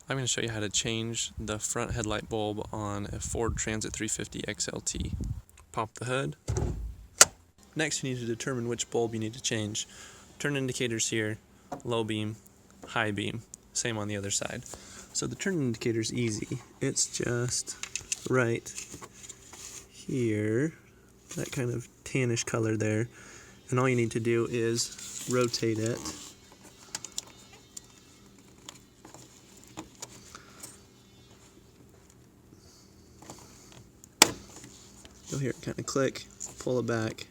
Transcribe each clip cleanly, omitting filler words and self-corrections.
I'm going to show you how to change the front headlight bulb on a Ford Transit 350 XLT. Pop the hood. Next, you need to determine which bulb you need to change. Turn indicators here, low beam, high beam, same on the other side. So the turn indicator is easy. It's just right here, that kind of tannish color there, and all you need to do is rotate it. You'll hear it kind of click, pull it back,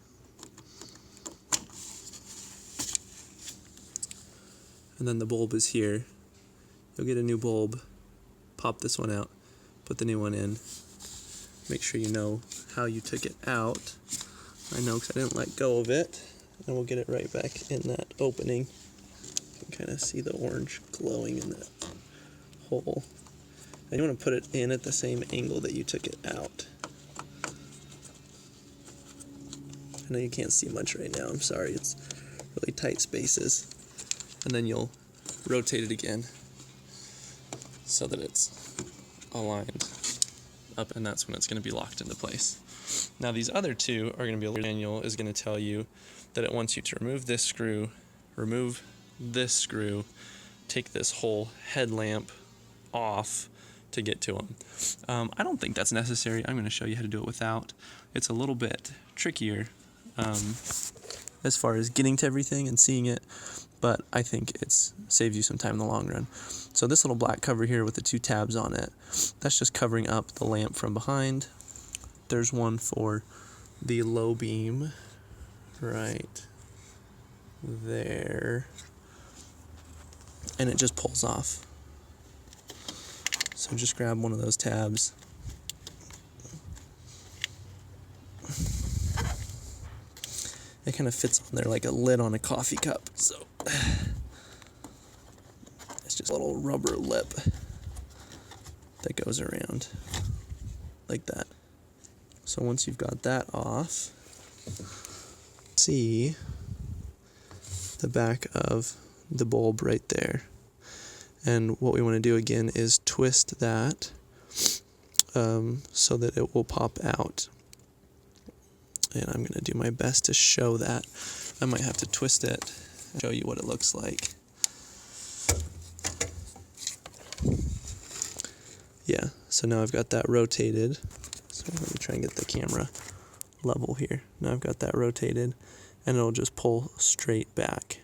and then the bulb is here. You'll get a new bulb, pop this one out, put the new one in. Make sure you know how you took it out. I know because I didn't let go of it, and we'll get it right back in that opening. You can kind of see the orange glowing in that hole. And you want to put it in at the same angle that you took it out. I know you can't see much right now, I'm sorry, it's really tight spaces. And then you'll rotate it again so that it's aligned up, and that's when it's going to be locked into place. Now these other two are going to be, the manual is going to tell you that it wants you to remove this screw, take this whole headlamp off to get to them. I don't think that's necessary. I'm going to show you how to do it without. It's a little bit trickier as far as getting to everything and seeing it, but I think it saves you some time in the long run. So this little black cover here with the two tabs on it, that's just covering up the lamp from behind. There's one for the low beam right there, and it just pulls off. So just grab one of those tabs. It kind of fits on there like a lid on a coffee cup. So it's just a little rubber lip that goes around like that. So once you've got that off, see the back of the bulb right there. And what we want to do again is twist that so that it will pop out. And I'm going to do my best to show that. I might have to twist it and show you what it looks like. Yeah, so now I've got that rotated. So let me try and get the camera level here. Now I've got that rotated, and it'll just pull straight back.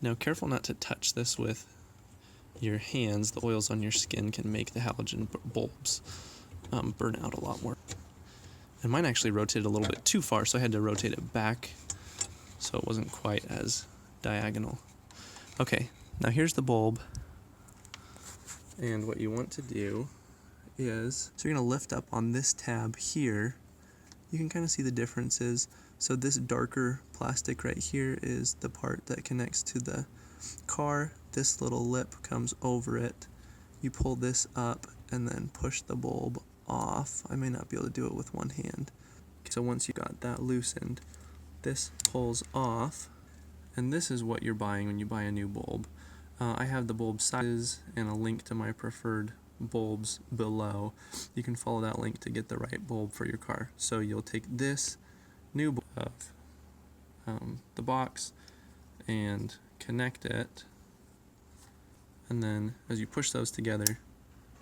Now careful not to touch this with your hands. The oils on your skin can make the halogen bulbs burn out a lot more. And mine actually rotated a little bit too far, so I had to rotate it back so it wasn't quite as diagonal. Okay, now here's the bulb, and what you want to do is, so you're going to lift up on this tab here. You can kind of see the differences. So this darker plastic right here is the part that connects to the car. This little lip comes over it. You pull this up and then push the bulb off. I may not be able to do it with one hand. So once you got that loosened, this pulls off, and this is what you're buying when you buy a new bulb. I have the bulb sizes and a link to my preferred bulbs below. You can follow that link to get the right bulb for your car. So you'll take this new bulb of the box and connect it, and then as you push those together,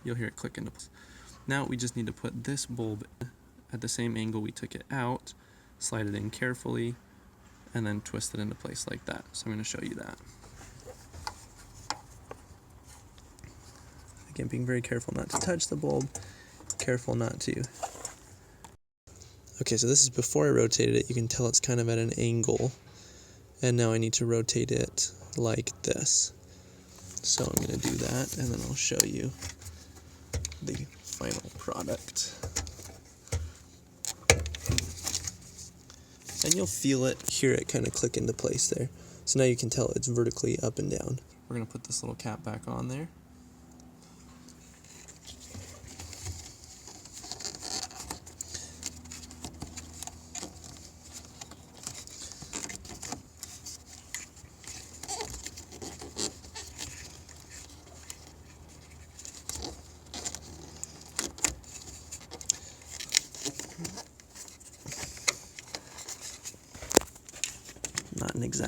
you'll hear it click into place. Now we just need to put this bulb at the same angle we took it out, slide it in carefully, and then twist it into place like that. So I'm going to show you that. Again, being very careful not to touch the bulb, careful not to. Okay, so this is before I rotated it. You can tell it's kind of at an angle, and now I need to rotate it like this. So I'm going to do that, and then I'll show you the final product. And you'll feel it, hear it kind of click into place there. So now you can tell it's vertically up and down. We're going to put this little cap back on there.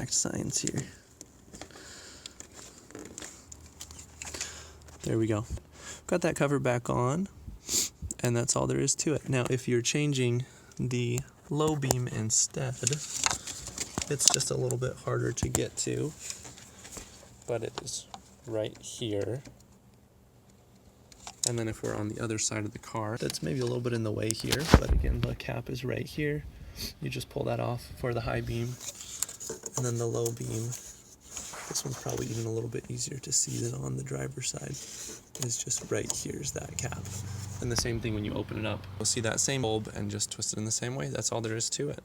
exact science here. There we go. Got that cover back on, and that's all there is to it. Now, if you're changing the low beam instead, it's just a little bit harder to get to, but it is right here. And then if we're on the other side of the car, that's maybe a little bit in the way here, but again, the cap is right here. You just pull that off for the high beam, and then the low beam. This one's probably even a little bit easier to see than on the driver's side. Is just right here's that cap. And the same thing when you open it up. You'll see that same bulb and just twist it in the same way. That's all there is to it.